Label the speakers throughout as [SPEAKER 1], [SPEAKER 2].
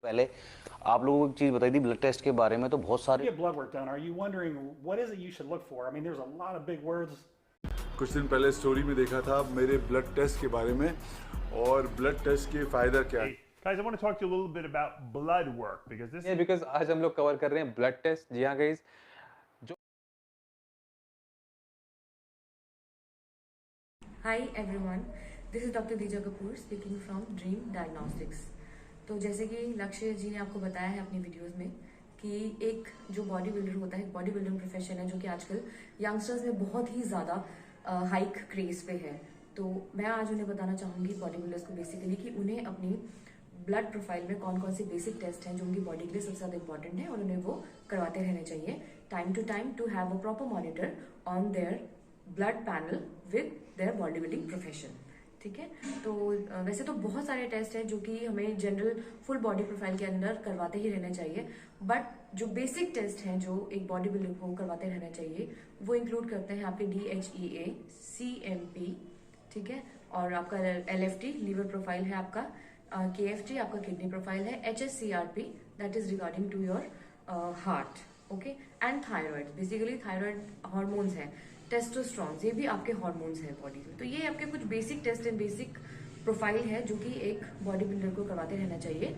[SPEAKER 1] पहले आप लोगों को एक चीज बताई थी ब्लड टेस्ट के बारे में, तो बहुत सारे
[SPEAKER 2] Get blood work done. Are you wondering what is it you should look for? I mean, there's a lot of big words.
[SPEAKER 3] कुछ दिन पहले स्टोरी में देखा था मेरे ब्लड टेस्ट के बारे में और ब्लड टेस्ट के फायदा क्या है।
[SPEAKER 2] Guys, I want to talk to you a little bit about blood work because this
[SPEAKER 4] because आज हम लोग कवर कर रहे हैं ब्लड टेस्ट। जी हाँ guys,
[SPEAKER 5] Hi everyone, this is Dr. Dija Kapoor speaking from Dream Diagnostics। तो जैसे कि लक्ष्य जी ने आपको बताया है अपनी वीडियोस में कि एक जो बॉडी बिल्डर होता है, बॉडी बिल्डिंग प्रोफेशन है जो कि आजकल यंगस्टर्स में बहुत ही ज़्यादा हाइक क्रेज पे है। तो मैं आज उन्हें बताना चाहूँगी बॉडी बिल्डर्स को बेसिकली कि उन्हें अपनी ब्लड प्रोफाइल में कौन कौन से बेसिक टेस्ट हैं जो उनकी बॉडी के लिए सबसे ज़्यादा इंपॉर्टेंट है और उन्हें वो करवाते रहने चाहिए time to time to have a proper monitor on their blood panel with their body building profession. ठीक है, तो वैसे तो बहुत सारे टेस्ट हैं जो कि हमें जनरल फुल बॉडी प्रोफाइल के अंदर करवाते ही रहने चाहिए, बट जो बेसिक टेस्ट हैं जो एक बॉडी बिल्डर को करवाते रहना चाहिए वो इंक्लूड करते हैं आपके DHEA, CMP, ठीक है, और आपका LFT लीवर प्रोफाइल है, आपका KFT आपका किडनी प्रोफाइल है, HSCRP that is regarding to your heart, okay, and thyroid. Basically thyroid hormones है, टेस्टोस्टेरोन, ये भी आपके हार्मोन्स हैं बॉडी में। तो ये आपके कुछ basic test and basic profile है जो कि एक बॉडी बिल्डर को करवाते रहना चाहिए।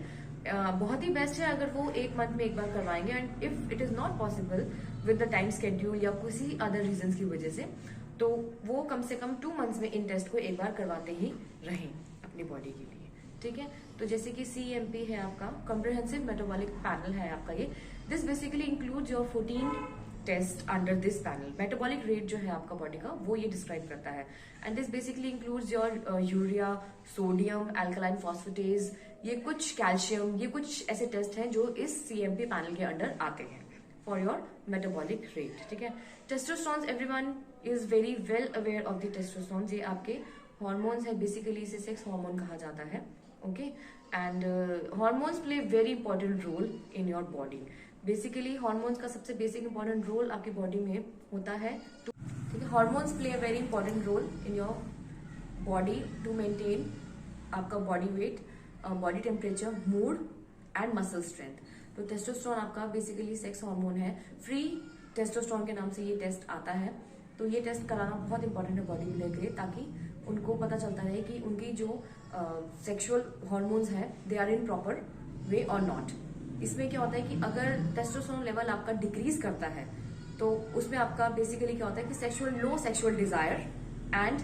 [SPEAKER 5] बहुत ही बेस्ट है अगर वो एक मंथ में एक बार करवाएंगे, and if it is not possible with the time schedule या किसी अदर रीजन की वजह से, तो वो कम से कम 2 मंथ्स में इन टेस्ट को एक बार करवाते ही रहें अपनी बॉडी के लिए। ठीक है, तो जैसे कि CMP है आपका कॉम्प्रिहेंसिव मेटाबॉलिक पैनल है आपका ये। This basically includes your 14 test under this panel. Metabolic rate जो है आपका बॉडी का वो ये डिस्क्राइब करता है, and this basically includes your urea, sodium, alkaline phosphatase, ये कुछ कैल्शियम, ये कुछ ऐसे टेस्ट हैं जो इस CMP पैनल के अंडर आते हैं फॉर योर मेटाबॉलिक रेट। ठीक है, testosterone, everyone is very well aware of the testosterone. ये आपके हॉर्मोन्स है, बेसिकली इसे सेक्स हार्मोन कहा जाता है, okay, and hormones play very important role in your body. Basically hormones का सबसे बेसिक इंपॉर्टेंट रोल आपकी बॉडी में होता है, ठीक है, hormones play a very important role in your body to maintain आपका body weight, body temperature, mood and muscle strength. तो टेस्टोस्टेरोन आपका बेसिकली सेक्स हार्मोन है, फ्री टेस्टोस्टेरोन के नाम से ये टेस्ट आता है। तो ये टेस्ट कराना बहुत इंपॉर्टेंट है बॉडी बिल्डर के लिए, ताकि उनको पता चलता रहे कि उनकी जो सेक्सुअल हार्मोन्स है they are in proper way और नॉट। इसमें क्या होता है कि अगर टेस्टोस्टेरोन लेवल आपका डिक्रीज करता है तो उसमें आपका बेसिकली क्या होता है कि low sexual desire and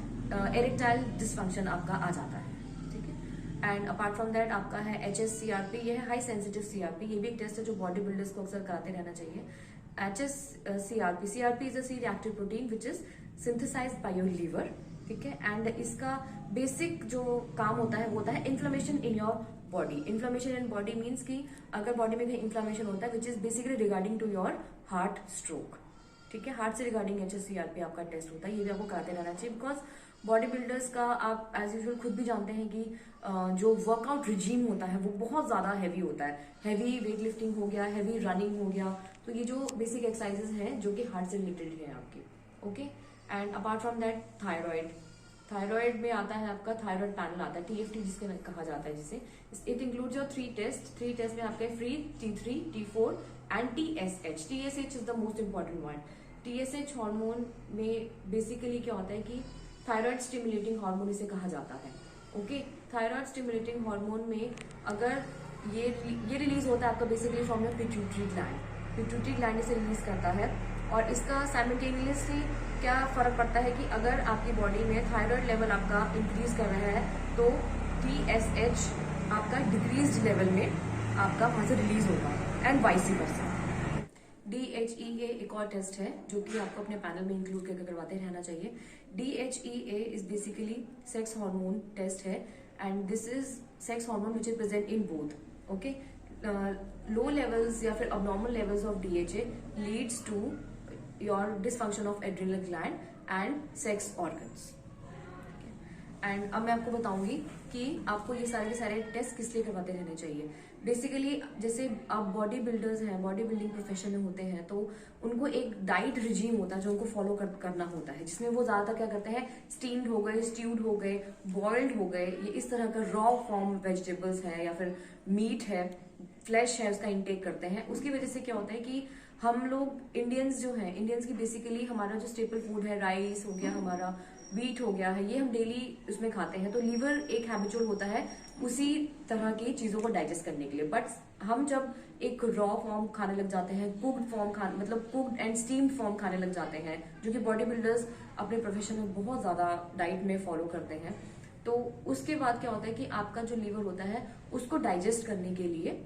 [SPEAKER 5] erectile dysfunction आपका आ जाता है। ठीक है, एंड अपार्ट फ्रॉम दैट आपका है HSCRP, ये है हाई सेंसिटिव CRP, ये भी एक टेस्ट है जो बॉडी बिल्डर्स को अक्सर कराते रहना चाहिए। CRP is a C reactive protein which is synthesised by your liver, ठीक है, एंड इसका बेसिक जो काम होता है वो होता है inflammation in your body. Inflammation in body means कि अगर बॉडी में कहीं इन्फ्लेमेशन होता है which is basically regarding to your heart stroke, ठीक है, हार्ट से रिगार्डिंग HSCRP आपका टेस्ट होता है, ये भी आपको कराते रहना चाहिए। बिकॉज बॉडी बिल्डर्स का आप एज यूजुअल खुद भी जानते हैं कि जो वर्कआउट रिजीम होता है वो बहुत ज्यादा हैवी होता है, हैवी वेट लिफ्टिंग हो गया, हैवी रनिंग हो गया, तो ये जो बेसिक एक्सरसाइजेस हैं जो कि हार्ट से रिलेटेड है आपके, okay, and apart from that thyroid में आता है आपका थायराइड पैनल आता है, TFT जिसके कहा जाता है, जिसे इट इंक्लूड्स योर 3 टेस्ट में आपके free, T3, T4 and TSH। TSH is the most important one. TSH hormone में बेसिकली क्या होता है कि थायराइड स्टिमुलेटिंग हार्मोन इसे कहा जाता है, ओके। थायराइड स्टिमुलेटिंग हार्मोन में अगर ये रिलीज होता है आपका basically from your pituitary gland इसे रिलीज करता है, और इसका साइमल्टेनियसली क्या फर्क पड़ता है कि अगर आपकी बॉडी में थायराइड लेवल आपका इंक्रीज कर रहा है तो TSH आपका डिक्रीज लेवल में आपका वहां से रिलीज होगा, एंड वाइस वर्सा। DHEA एक और टेस्ट है जो कि आपको अपने पैनल में इंक्लूड करके करवाते रहना चाहिए। DHEA is basically sex hormone test है, and this is sex hormone which is present in both, okay. Low levels या फिर abnormal levels of DHA leads to your dysfunction of adrenal gland and sex organs. And अब मैं आपको बताऊंगी कि आपको ये सारे के सारे टेस्ट किस लिए करवाते रहने चाहिए। बेसिकली जैसे आप बॉडी बिल्डर्स हैं, बॉडी बिल्डिंग प्रोफेशन में होते हैं, तो उनको एक डाइट रिजीम होता है जो उनको फॉलो करना होता है, जिसमें वो ज्यादातर क्या करते हैं, स्टीम्ड हो गए, स्ट्यूड हो गए, बॉइल्ड हो गए, ये इस तरह का रॉ फॉर्म वेजिटेबल्स है या फिर मीट है, फ्लैश है, उसका इंटेक करते हैं। उसकी वजह से क्या होता है कि हम लोग इंडियंस जो हैं, इंडियंस की बेसिकली हमारा जो स्टेपल फूड है, राइस हो गया, हमारा व्हीट हो गया है, ये हम डेली उसमें खाते हैं, तो लीवर एक हैबिचुअल होता है उसी तरह की चीजों को डाइजेस्ट करने के लिए। बट हम जब एक रॉ फॉर्म खाने लग जाते हैं, कुक्ड फॉर्म खाने, मतलब कुक्ड एंड स्टीम्ड फॉर्म खाने लग जाते हैं, जो कि बॉडी बिल्डर्स अपने प्रोफेशन में बहुत ज्यादा डाइट में फॉलो करते हैं, तो उसके बाद क्या होता है कि आपका जो लीवर होता है उसको डाइजेस्ट करने के लिए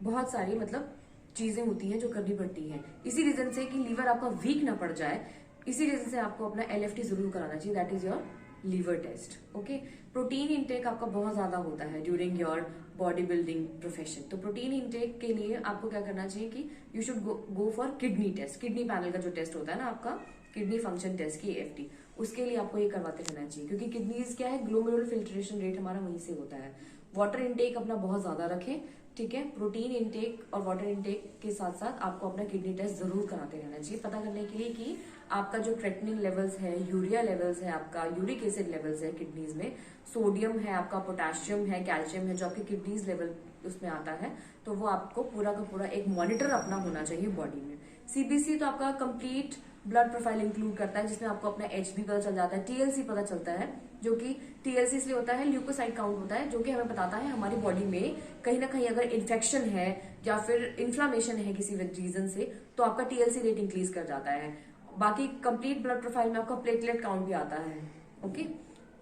[SPEAKER 5] बहुत सारी मतलब चीजें होती हैं जो करनी पड़ती हैं। इसी रीजन से कि लीवर आपका वीक ना पड़ जाए, इसी रीजन से आपको अपना LFT जरूर कराना चाहिए, that is your liver test. Okay, protein intake आपका बहुत ज्यादा होता है during your body building profession, तो प्रोटीन इंटेक के लिए आपको क्या करना चाहिए कि you should go for kidney test. Kidney panel का जो टेस्ट होता है ना आपका, किडनी फंक्शन टेस्ट की AFT, उसके लिए आपको ये करवाते रहना चाहिए, क्योंकि किडनीज क्या है, ग्लोमेरुलर फिल्ट्रेशन रेट हमारा वहीं से होता है। वाटर इंटेक अपना बहुत ज्यादा रखें, ठीक है। प्रोटीन इंटेक और वाटर इंटेक के साथ साथ आपको अपना किडनी टेस्ट जरूर कराते रहना चाहिए, पता करने के लिए कि आपका जो क्रेटिनिन लेवल्स है, यूरिया लेवल्स है, आपका यूरिक एसिड लेवल्स है किडनीज में, सोडियम है, आपका पोटेशियम है, कैल्शियम है, जो आपके किडनीज लेवल उसमें आता है, तो वो आपको पूरा का पूरा एक मॉनिटर अपना होना चाहिए बॉडी में। CBC तो आपका कंप्लीट ब्लड प्रोफाइल इंक्लूड करता है, जिसमें आपको अपना HB पता चल जाता है, TLC पता चलता है, जो कि TLC इसलिए होता है, ल्यूकोसाइट काउंट होता है, जो कि हमें बताता है हमारी बॉडी में कहीं ना कहीं अगर इन्फेक्शन है या फिर इन्फ्लामेशन है किसी रीजन से, तो आपका TLC रेट इंक्रीज कर जाता है। बाकी कंप्लीट ब्लड प्रोफाइल में आपका प्लेटलेट काउंट भी आता है। ओके,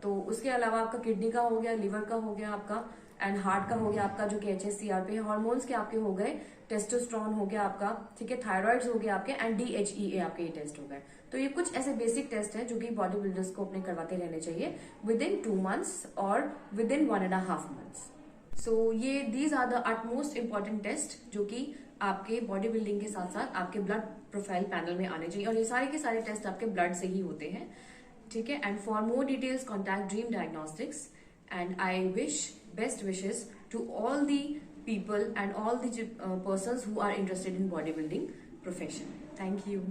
[SPEAKER 5] तो उसके अलावा आपका किडनी का हो गया, लिवर का हो गया आपका, एंड हार्ट का हो गया आपका, जो कि HSCRP है, हॉर्मोन्स के आपके हो गए, टेस्टोस्टेरोन हो गया आपका, ठीक है, थायराइड्स हो गया आपके, एंड DHEA आपके ये टेस्ट हो गए। तो ये कुछ ऐसे बेसिक टेस्ट हैं जो कि बॉडी बिल्डर्स को अपने करवाते रहने चाहिए विद इन 2 months और विद इन 1.5 months। सो ये these are the utmost important test जो कि आपके बॉडी बिल्डिंग के साथ साथ आपके ब्लड प्रोफाइल पैनल में आने चाहिए, और ये सारे के सारे टेस्ट आपके ब्लड से ही होते हैं, ठीक है। And for more details contact dream diagnostics, and I wish best wishes to all the people and all the persons who are interested in bodybuilding profession. Thank you.